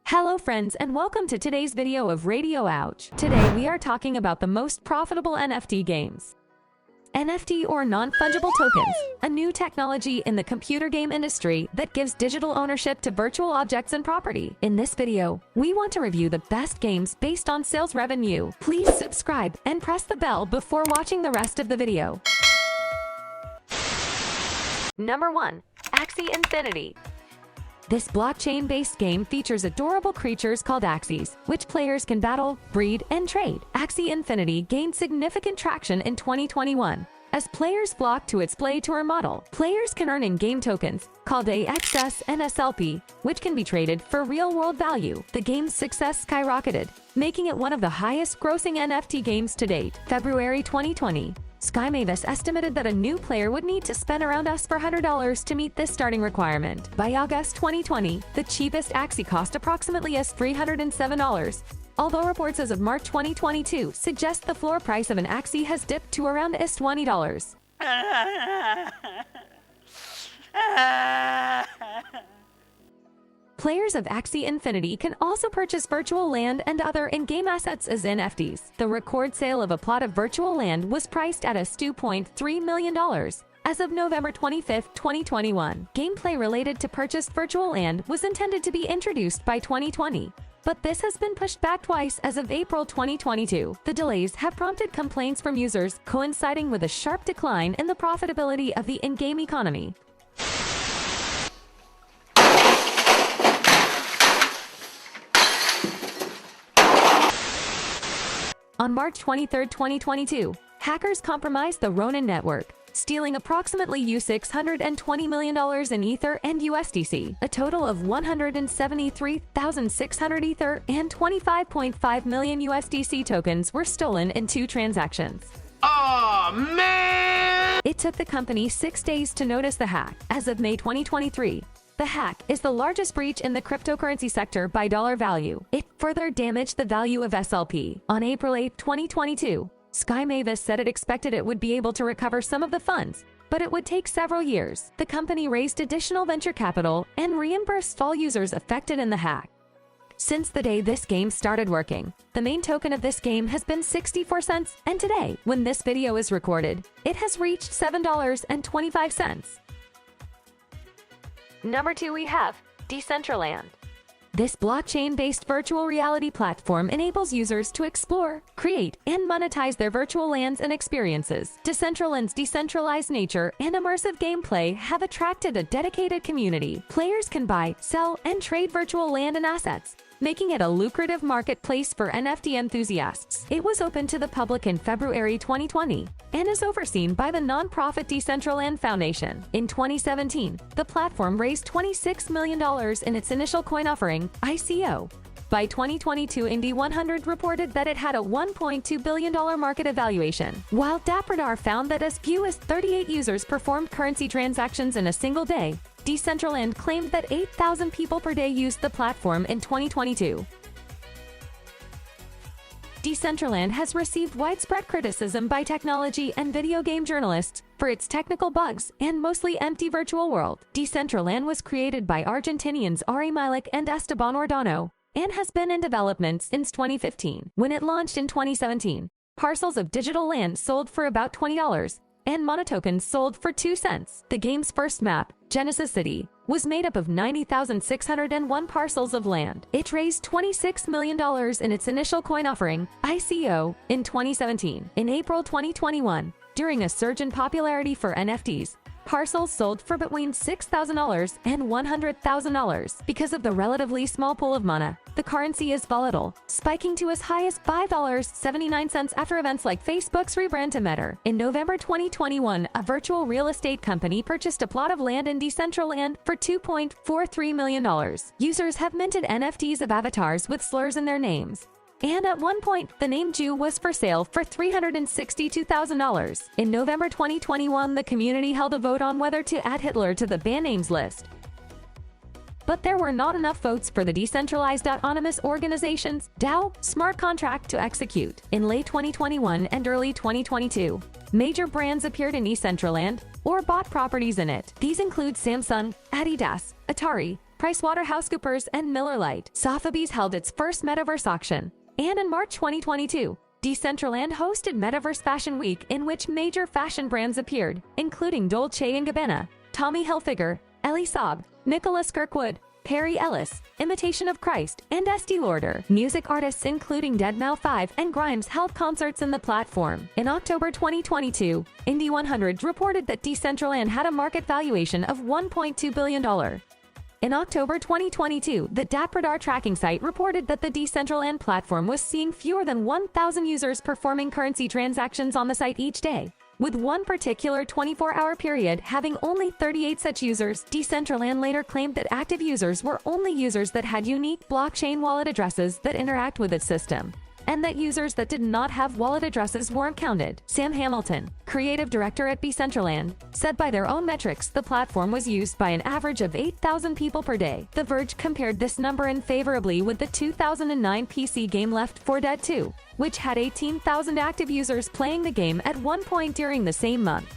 Hello friends and welcome to today's video of Radio Ouch. Today we are talking about the most profitable NFT games. NFT or non-fungible tokens, a new technology in the computer game industry that gives digital ownership to virtual objects and property. In this video, we want to review the best games based on sales revenue. Please subscribe and press the bell before watching the rest of the video. Number 1. Axieinfinity. This blockchain-based game features adorable creatures called Axies, which players can battle, breed, and trade. Axieinfinity gained significant traction in 2021. As players flock to its play-to-earn model, players can earn in-game tokens, called AXS and SLP, which can be traded for real-world value. The game's success skyrocketed, making it one of the highest-grossing NFT games to date. February 2020. Sky Mavis estimated that a new player would need to spend around $400 to meet this starting requirement. By August 2020, the cheapest Axie cost approximately $307. Although reports as of March 2022 suggest the floor price of an Axie has dipped to around $20. Players of Axieinfinity can also purchase virtual land and other in-game assets as NFTs. The record sale of a plot of virtual land was priced at $2.3 million. As of November 25, 2021, gameplay related to purchased virtual land was intended to be introduced by 2020. But this has been pushed back twice as of April 2022. The delays have prompted complaints from users, coinciding with a sharp decline in the profitability of the in-game economy. On March 23, 2022, hackers compromised the Ronin network, stealing approximately $620 million in Ether and USDC. A total of 173,600 Ether and 25.5 million USDC tokens were stolen in 2 transactions. Oh man! It took the company 6 days to notice the hack. As of May 2023, the hack is the largest breach in the cryptocurrency sector by dollar value. It further damaged the value of SLP. On April 8, 2022, Sky Mavis said it expected it would be able to recover some of the funds, but it would take several years. The company raised additional venture capital and reimbursed all users affected in the hack. Since the day this game started working, the main token of this game has been 64 cents, and today, when this video is recorded, it has reached $7.25. Number 2, we have Decentraland. This blockchain-based virtual reality platform enables users to explore, create, and monetize their virtual lands and experiences. Decentraland's decentralized nature and immersive gameplay have attracted a dedicated community. Players can buy, sell, and trade virtual land and assets, making it a lucrative marketplace for NFT enthusiasts. It was opened to the public in February 2020 and is overseen by the nonprofit Decentraland Foundation. In 2017, the platform raised $26 million in its initial coin offering, ICO. By 2022, Indy 100 reported that it had a $1.2 billion market evaluation, while Dapradar found that as few as 38 users performed currency transactions in a single day. Decentraland claimed that 8,000 people per day used the platform in 2022. Decentraland has received widespread criticism by technology and video game journalists for its technical bugs and mostly empty virtual world. Decentraland was created by Argentinians Ari Milik and Esteban Ordano and has been in development since 2015. When it launched in 2017, parcels of digital land sold for about $20, and monotokens sold for 2 cents. The game's first map, Genesis City, was made up of 90,601 parcels of land. It raised $26 million in its initial coin offering, ICO, in 2017. In April 2021, during a surge in popularity for NFTs, parcels sold for between $6,000 and $100,000. Because of the relatively small pool of mana, the currency is volatile, spiking to as high as $5.79 after events like Facebook's rebrand to Meta. In November 2021, a virtual real estate company purchased a plot of land in Decentraland for $2.43 million. Users have minted NFTs of avatars with slurs in their names. And at one point, the name Jew was for sale for $362,000. In November 2021, the community held a vote on whether to add Hitler to the ban names list. But there were not enough votes for the decentralized autonomous organization's DAO smart contract to execute. In late 2021 and early 2022, major brands appeared in Decentraland or bought properties in it. These include Samsung, Adidas, Atari, PricewaterhouseCoopers, and Miller Lite. Sotheby's held its first metaverse auction. And in March 2022, Decentraland hosted Metaverse Fashion Week, in which major fashion brands appeared, including Dolce & Gabbana, Tommy Hilfiger, Ellie Saab, Nicholas Kirkwood, Perry Ellis, Imitation of Christ, and Estee Lauder. Music artists including deadmau5 and Grimes held concerts in the platform. In October 2022, Indy 100 reported that Decentraland had a market valuation of $1.2 billion. In October 2022, the DappRadar tracking site reported that the Decentraland platform was seeing fewer than 1,000 users performing currency transactions on the site each day, with one particular 24-hour period having only 38 such users. Decentraland later claimed that active users were only users that had unique blockchain wallet addresses that interact with its system, and that users that did not have wallet addresses weren't counted. Sam Hamilton, creative director at Decentraland, said by their own metrics the platform was used by an average of 8,000 people per day. The Verge compared this number unfavorably with the 2009 PC game Left 4 Dead 2, which had 18,000 active users playing the game at one point during the same month.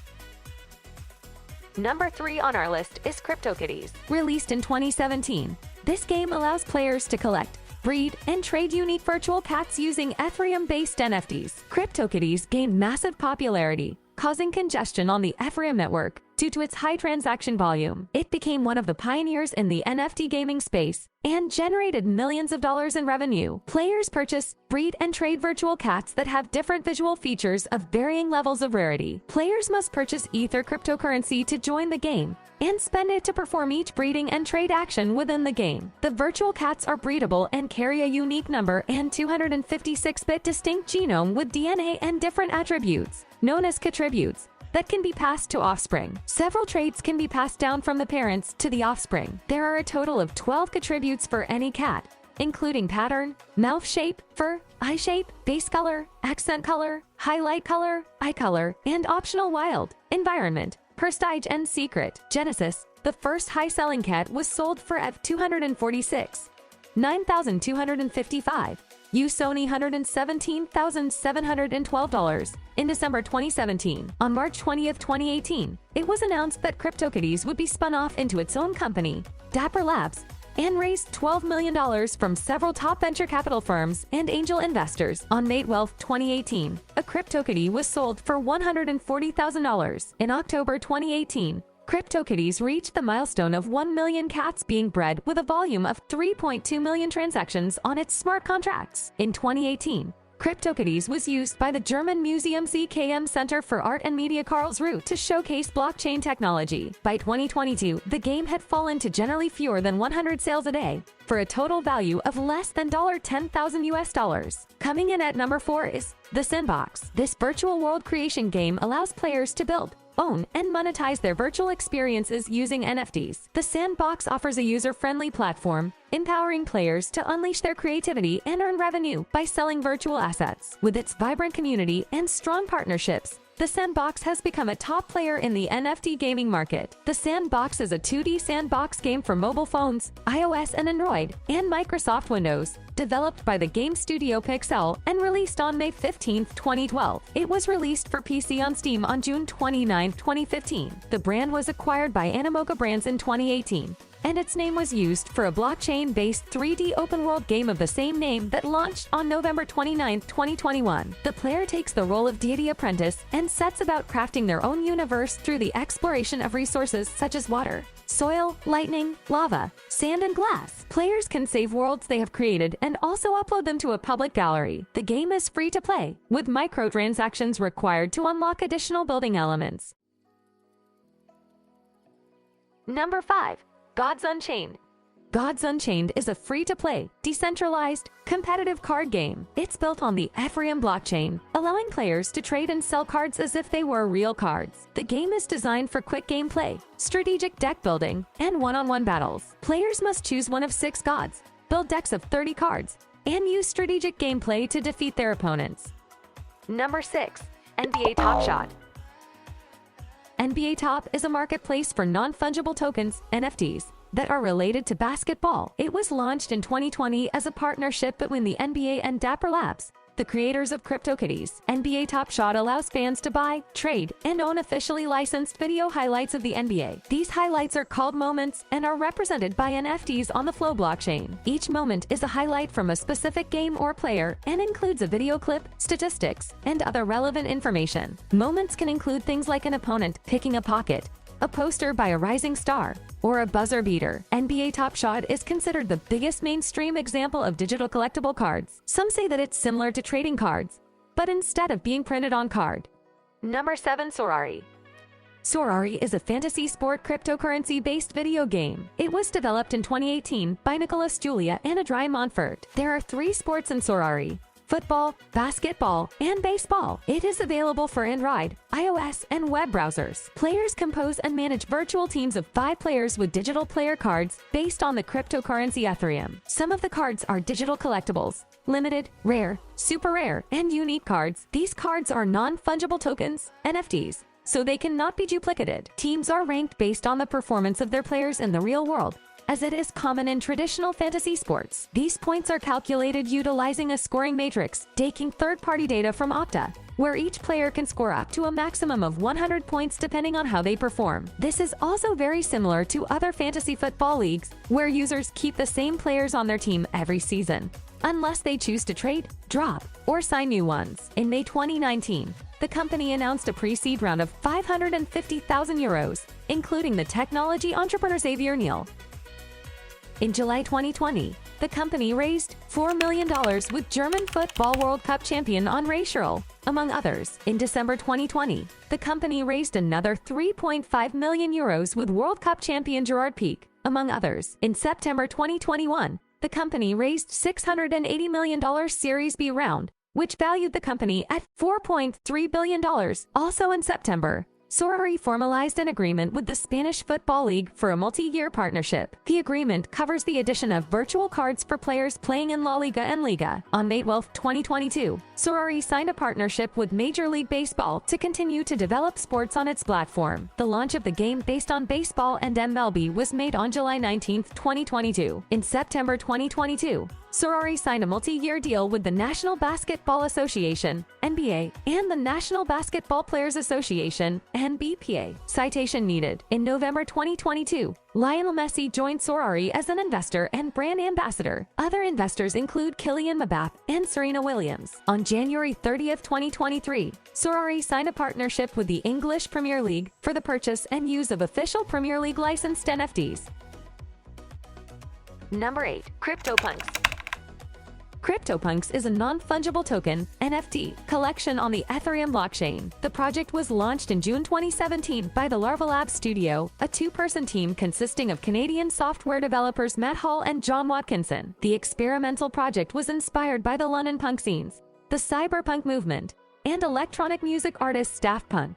Number 3 on our list is CryptoKitties. Released in 2017, this game allows players to collect, breed, and trade unique virtual cats using Ethereum-based NFTs. CryptoKitties gained massive popularity, causing congestion on the Ethereum network due to its high transaction volume. It became one of the pioneers in the NFT gaming space and generated millions of dollars in revenue. Players purchase, breed, and trade virtual cats that have different visual features of varying levels of rarity. Players must purchase Ether cryptocurrency to join the game and spend it to perform each breeding and trade action within the game. The virtual cats are breedable and carry a unique number and 256-bit distinct genome with DNA and different attributes, known as contributes, that can be passed to offspring. Several traits can be passed down from the parents to the offspring. There are a total of 12 contributes for any cat, including pattern, mouth shape, fur, eye shape, base color, accent color, highlight color, eye color, and optional wild, environment, prestige, and secret. Genesis, the first high-selling cat, was sold for $246, $9,255. Sony $117,712 in December 2017. On March 20, 2018, it was announced that CryptoKitties would be spun off into its own company, Dapper Labs, and raised $12 million from several top venture capital firms and angel investors. On May 12, 2018, a CryptoKitty was sold for $140,000. In October 2018, CryptoKitties reached the milestone of 1 million cats being bred with a volume of 3.2 million transactions on its smart contracts. In 2018, CryptoKitties was used by the German Museum ZKM Center for Art and Media Karlsruhe to showcase blockchain technology. By 2022, the game had fallen to generally fewer than 100 sales a day, for a total value of less than $10,000. Coming in at number 4 is The Sandbox. This virtual world creation game allows players to build, own, and monetize their virtual experiences using NFTs. The Sandbox offers a user-friendly platform, empowering players to unleash their creativity and earn revenue by selling virtual assets. With its vibrant community and strong partnerships, The Sandbox has become a top player in the NFT gaming market. The Sandbox is a 2D sandbox game for mobile phones, iOS and Android, and Microsoft Windows, developed by the game studio Pixel and released on May 15, 2012. It was released for PC on Steam on June 29, 2015. The brand was acquired by Animoca Brands in 2018, and its name was used for a blockchain-based 3D open-world game of the same name that launched on November 29, 2021. The player takes the role of deity apprentice and sets about crafting their own universe through the exploration of resources such as water, soil, lightning, lava, sand, and glass. Players can save worlds they have created and also upload them to a public gallery. The game is free to play, with microtransactions required to unlock additional building elements. Number 5. Gods Unchained. Gods Unchained is a free-to-play, decentralized, competitive card game. It's built on the Ethereum blockchain, allowing players to trade and sell cards as if they were real cards. The game is designed for quick gameplay, strategic deck building, and one-on-one battles. Players must choose one of 6 gods, build decks of 30 cards, and use strategic gameplay to defeat their opponents. Number 6. NBA Top Shot. NBA Top is a marketplace for non-fungible tokens, NFTs, that are related to basketball. It was launched in 2020 as a partnership between the NBA and Dapper Labs, The creators of CryptoKitties, NBA Top Shot allows fans to buy, trade, and own officially licensed video highlights of the NBA. These highlights are called moments and are represented by NFTs on the Flow blockchain. Each moment is a highlight from a specific game or player and includes a video clip, statistics, and other relevant information. Moments can include things like an opponent picking a pocket, a poster by a rising star, or a buzzer beater. NBA Top Shot is considered the biggest mainstream example of digital collectible cards. Some say that it's similar to trading cards, but instead of being printed on card. Number 7. Sorare. Sorare is a fantasy sport cryptocurrency-based video game. It was developed in 2018 by Nicholas Julia and Adrien Montfort. There are 3 sports in Sorare: football, basketball, and baseball. It is available for Android, iOS, and web browsers. Players compose and manage virtual teams of 5 players with digital player cards based on the cryptocurrency Ethereum. Some of the cards are digital collectibles, limited, rare, super rare, and unique cards. These cards are non-fungible tokens, NFTs, so they cannot be duplicated. Teams are ranked based on the performance of their players in the real world, as it is common in traditional fantasy sports. These points are calculated utilizing a scoring matrix, taking third-party data from Okta, where each player can score up to a maximum of 100 points depending on how they perform. This is also very similar to other fantasy football leagues, where users keep the same players on their team every season, unless they choose to trade, drop, or sign new ones. In May 2019, the company announced a pre-seed round of 550,000 euros, including the technology entrepreneur Xavier Niel. In July 2020, the company raised $4 million with German Football World Cup champion Henri Schürrle, among others. In December 2020, the company raised another 3.5 million euros with World Cup champion Gerard Pique, among others. In September 2021, the company raised $680 million Series B round, which valued the company at $4.3 billion. Also in September, Sorare formalized an agreement with the Spanish Football League for a multi-year partnership. The agreement covers the addition of virtual cards for players playing in La Liga and Liga. On May 12, 2022, Sorare signed a partnership with Major League Baseball to continue to develop sports on its platform. The launch of the game based on baseball and MLB was made on July 19, 2022. In September 2022, Sorare signed a multi-year deal with the National Basketball Association, NBA, and the National Basketball Players Association, NBPA. Citation needed. In November 2022, Lionel Messi joined Sorare as an investor and brand ambassador. Other investors include Kylian Mbappé and Serena Williams. On January 30, 2023, Sorare signed a partnership with the English Premier League for the purchase and use of official Premier League licensed NFTs. Number 8. CryptoPunks. CryptoPunks is a non-fungible token (NFT) collection on the Ethereum blockchain. The project was launched in June 2017 by the Larva Labs Studio, a 2-person team consisting of Canadian software developers Matt Hall and John Watkinson. The experimental project was inspired by the London punk scenes, the cyberpunk movement, and electronic music artist Daft Punk.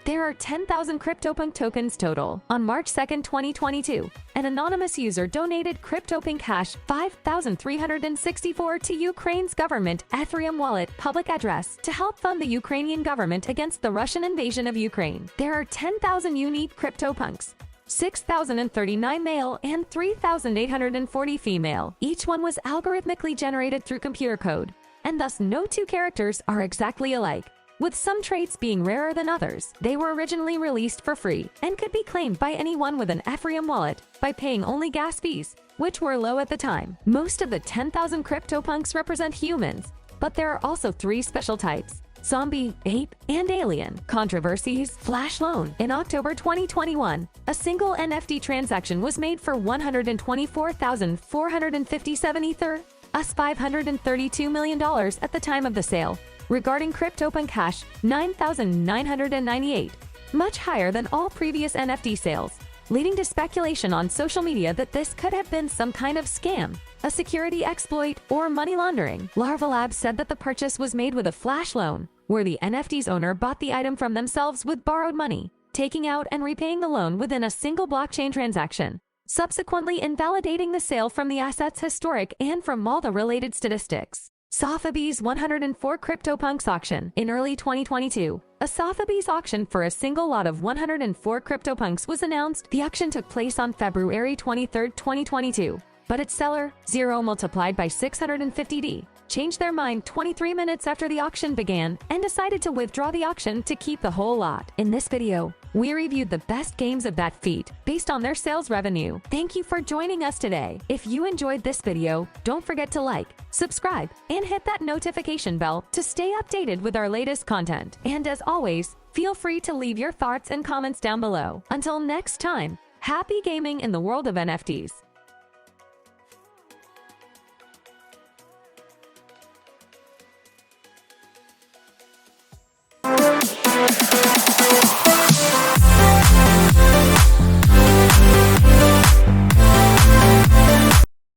There are 10,000 CryptoPunk tokens total. On March 2, 2022, an anonymous user donated CryptoPunk hash 5,364 to Ukraine's government Ethereum wallet public address to help fund the Ukrainian government against the Russian invasion of Ukraine. There are 10,000 unique CryptoPunks, 6,039 male and 3,840 female. Each one was algorithmically generated through computer code, and thus no 2 characters are exactly alike, with some traits being rarer than others. They were originally released for free and could be claimed by anyone with an Ethereum wallet by paying only gas fees, which were low at the time. Most of the 10,000 CryptoPunks represent humans, but there are also 3 special types: zombie, ape, and alien. Controversies. Flash loan. In October 2021, a single NFT transaction was made for 124,457 Ether, us $532 million at the time of the sale. Regarding CryptoPunk hash 9,998, much higher than all previous NFT sales, leading to speculation on social media that this could have been some kind of scam, a security exploit, or money laundering. Larva Labs said that the purchase was made with a flash loan, where the NFT's owner bought the item from themselves with borrowed money, taking out and repaying the loan within a single blockchain transaction, subsequently invalidating the sale from the asset's historic and from all the related statistics. Sotheby's 104 CryptoPunks auction. In early 2022, a Sotheby's auction for a single lot of 104 CryptoPunks was announced. The auction took place on February 23, 2022, But its seller, 0 multiplied by 650D, changed their mind 23 minutes after the auction began and decided to withdraw the auction to keep the whole lot. In this video, we reviewed the best games of that feat based on their sales revenue. Thank you for joining us today. If you enjoyed this video, don't forget to like, subscribe, and hit that notification bell to stay updated with our latest content. And as always, feel free to leave your thoughts and comments down below. Until next time, happy gaming in the world of NFTs.